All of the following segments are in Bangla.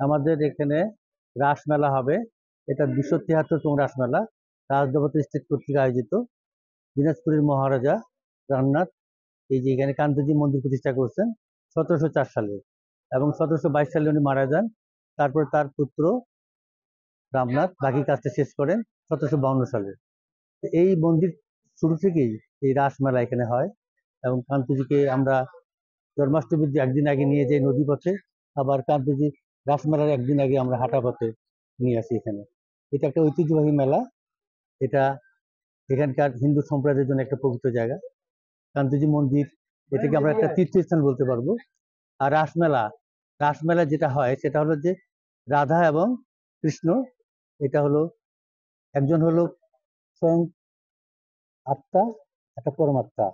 আমাদের এখানে রাসমেলা হবে। এটা 273তম রাসমেলা, রাজদেবতা স্টেট কর্তৃক আয়োজিত। দিনাজপুরের মহারাজা রামনাথ এই যে এখানে কান্তজি মন্দির প্রতিষ্ঠা করছেন 1704 সালে, এবং 1722 সালে উনি মারা যান। তারপরে তার পুত্র রামনাথ বাকি কাজটা শেষ করেন 1752 সালে। এই মন্দির শুরু থেকেই এই রাসমেলা এখানে হয়, এবং কান্তজিকে আমরা জন্মাষ্টমীর একদিন আগে নিয়ে যাই নদী পথে, আবার কান্তজি রাসমেলার একদিন আগে আমরা হাঁটা পথে নিয়ে আসি এখানে। এটা একটা ঐতিহ্যবাহী মেলা। এটা এখানকার হিন্দু সম্প্রদায়ের জন্য একটা পবিত্র জায়গা। কান্তজি মন্দির, এটাকে আমরা একটা তীর্থস্থান বলতে পারবো। আর রাসমেলা, রাসমেলা যেটা হয় সেটা হলো যে রাধা এবং কৃষ্ণ, এটা হলো একজন হলো স্বয়ং আত্মা, একটা পরমাত্মা।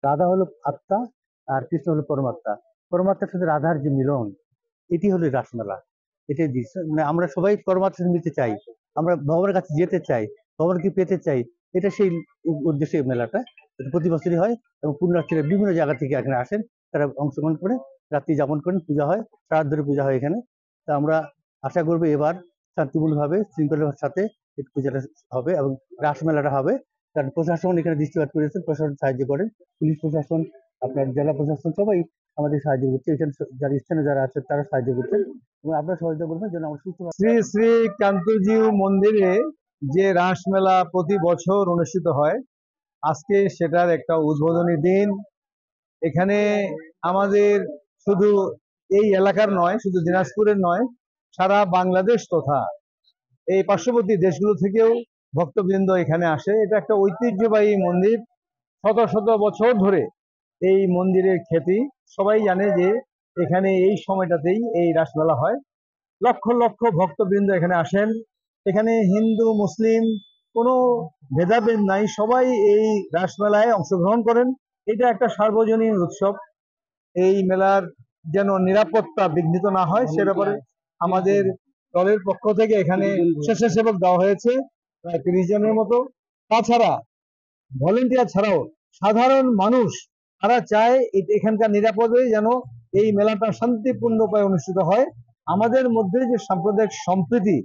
রাধা হলো আত্মা আর কৃষ্ণ হলো পরমাত্মা। পরমাত্মার সাথে রাধার যে মিলন, এটি হলো রাসমেলা। এটাই মানে আমরা সবাই পরমাত্মার সাথে মিলতে চাই, আমরা ভগবানের কাছে যেতে চাই, ভগবানকে পেতে চাই। এটা সেই উদ্দেশ্যে মেলাটা। এটা প্রতি বছরই হয়, এবং পুণ্যার্থীরা বিভিন্ন জায়গা থেকে এখানে আসেন, তারা অংশগ্রহণ করে রাত্রি যাপন করেন, পূজা হয়, রাত ধরে পূজা হয় এখানে। তা আমরা আশা করবো এবার শান্তিপূর্ণভাবে শৃঙ্খলার সাথে এই পূজাটা হবে এবং রাসমেলাটা হবে। কারণ প্রশাসন এখানে দৃষ্টিপাত করেছেন, প্রশাসন সাহায্য করেন, পুলিশ প্রশাসন, আপনার জেলা প্রশাসন, সবাই আমাদের সাহায্য করছে। এখানে যারা স্থানীয় যারা আছে তারা সাহায্য করছেন, এবং আপনারা সহযোগিতা করবেন যেন আমরা সুস্থ। শ্রী শ্রী কান্তজিউ মন্দিরে যে রাসমেলা প্রতি বছর অনুষ্ঠিত হয়, আজকে সেটার একটা উদ্বোধনী দিন। এখানে আমাদের শুধু এই এলাকার নয়, শুধু দিনাজপুরের নয়, সারা বাংলাদেশ তথা এই পার্শ্ববর্তী দেশগুলো থেকেও ভক্তবৃন্দ এখানে আসে। এটা একটা ঐতিহ্যবাহী মন্দির, শত শত বছর ধরে এই মন্দিরের খ্যাতি। সবাই জানে যে এখানে এই সময়টাতেই এই রাসমেলা হয়। লক্ষ লক্ষ ভক্তবৃন্দ এখানে আসেন। এখানে হিন্দু মুসলিম কোনো ভেদাভেদ নাই, সবাই এই রাসমেলায় অংশগ্রহণ করেন। এটা একটা সার্বজনীন উৎসব। এই মেলার যেন নিরাপত্তা বিঘ্নিত না হয় সে ব্যাপারে আমাদের দলের পক্ষ থেকে এখানে স্বেচ্ছাসেবক দেওয়া হয়েছে প্রায় 30 জনের মতো। তাছাড়া ভলেন্টিয়ার ছাড়াও সাধারণ মানুষ তারা চায় এখানকার নিরাপদে যেন এই মেলাটা শান্তিপূর্ণ উপায়ে অনুষ্ঠিত হয়। আমাদের মধ্যে যে সাম্প্রদায়িক সম্প্রীতি,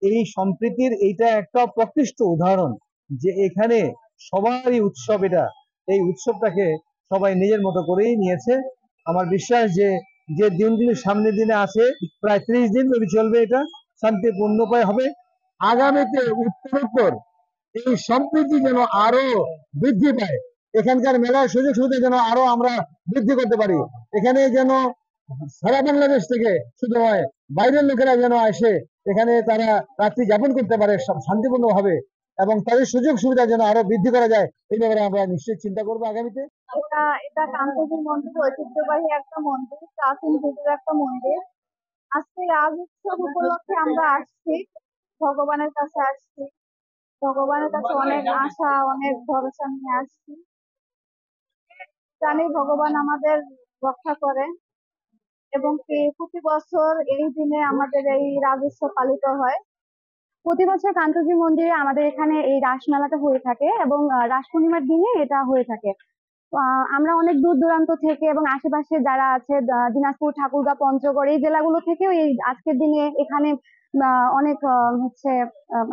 এই সম্প্রীতির এইটা একটা প্রকৃষ্ট উদাহরণ যে এখানে সবারই উৎসব। এটা এই উৎসবটাকে সবাই নিজের মতো করেই নিয়েছে। আমার বিশ্বাস যে যে দিনগুলি সামনের দিনে আছে, প্রায় 30 দিন ধরে চলবে, এটা শান্তিপূর্ণ উপায় হবে। আগামীতে উত্তরোত্তর এই সম্প্রীতি যেন আরো বৃদ্ধি পায়, এখানকার মেলার সুযোগ সুবিধা যেন আরো আমরা বৃদ্ধি করতে পারি। এখানে যেন সারা বাংলাদেশ থেকে শুধু হয়, বাইরের লোকেরা যেন আসে, এখানে তারা রাত্রি যাপন করতে পারে শান্তিপূর্ণ ভাবে, এবং তাদের সুযোগ সুবিধা যেন আরো বৃদ্ধি করা যায়। এই ব্যাপারে আমরা নিশ্চয়ই চিন্তা করবো আগামীতে। এটা কান্তজি মন্দির, ঐতিহ্যবাহী একটা মন্দির, প্রাচীন যুগের একটা মন্দির। আজকে রাজ উৎসব উপলক্ষে আমরা আসছি, ভগবানের কাছে আসছি, ভগবানের কাছে অনেক আশা, অনেক ভরসা নিয়ে আসছি। জানি ভগবান আমাদের রক্ষা করে, এবং প্রতি বছর এই দিনে আমাদের এই রাজ উৎসব পালিত হয়। প্রতি বছর কান্তজি মন্দিরে আমাদের এখানে এই রাস মেলাটা হয়ে থাকে, এবং রাস পূর্ণিমার দিনে এটা হয়ে থাকে। আমরা অনেক দূর দূরান্ত থেকে এবং আশেপাশে যারা আছে, দিনাজপুর, ঠাকুরগাঁও, পঞ্চগড় এই জেলাগুলো থেকেও এই আজকের দিনে এখানে অনেক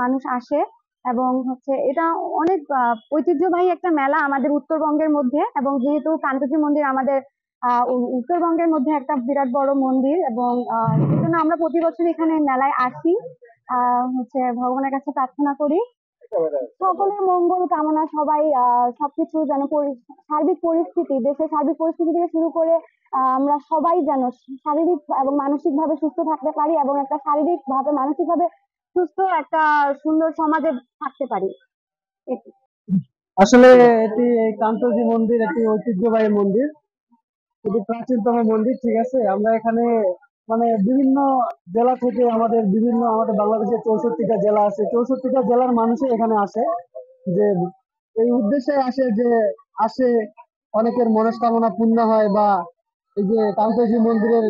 মানুষ আসে, এবং এটা অনেক ঐতিহ্যবাহী একটা মেলা আমাদের উত্তরবঙ্গের মধ্যে। এবং যেহেতু কান্তজি মন্দির আমাদের উত্তরবঙ্গের মধ্যে একটা বিরাট বড় মন্দির, এবং এই জন্য আমরা প্রতি বছর এখানে মেলায় আসি, ভগবানের কাছে প্রার্থনা করি সকলের মঙ্গল কামনা। সবাই সবকিছু যেন সার্বিক পরিস্থিতি, দেশের সার্বিক পরিস্থিতি থেকে শুরু করে আমরা সবাই যেন শারীরিক এবং মানসিক ভাবে সুস্থ থাকতে পারি, এবং একটা শারীরিক ভাবে মানসিক ভাবে সুস্থ একটা সুন্দর সমাজে থাকতে পারি। আসলে এটি কান্তজি মন্দির একটি ঐতিহ্যবাহী মন্দির, এটি প্রাচীনতম মন্দির। ঠিক আছে, আমরা এখানে মানে বিভিন্ন জেলা থেকে আমাদের বাংলাদেশের 64টা জেলা আছে, 64টা জেলার মানুষই এখানে আসে, যে এই উদ্দেশ্যে আসে যে অনেকের মনস্কামনা পূর্ণ হয়, বা এই যে কান্তজি মন্দিরের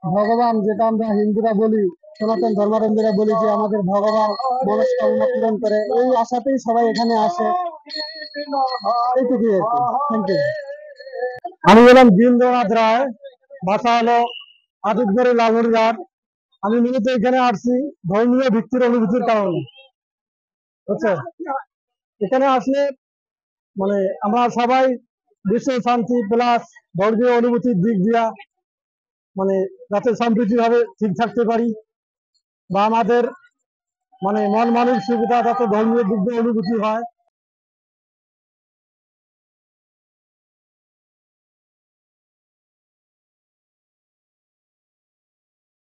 ভগবান, যেটা আমরা হিন্দুরা বলি, সনাতন ধর্মাবলম্বীরা বলি যে আমাদের ভগবান মনস্কামনা পূরণ করে, এই আশাতেই সবাই এখানে আসে। এইটুকুই আর কি। Thank you. আমি বললাম বীরেন্দ্রনাথ রায়, বাসা হলো আদিতগড়ি লালুরঘাট। আমি মূলত এখানে আসছি ধর্মীয় ভিত্তির অনুভূতির কারণে, বুঝছেন। এখানে আসলে মানে আমরা সবাই বিশ্ব শান্তি প্লাস ধর্মীয় অনুভূতির দিক দিয়া মানে যাতে সম্প্রীতি ভাবে ঠিক থাকতে পারি, বা আমাদের মানে মন মানসিকতা যাতে ধর্মীয় দিক দিয়ে অনুভূতি হয়,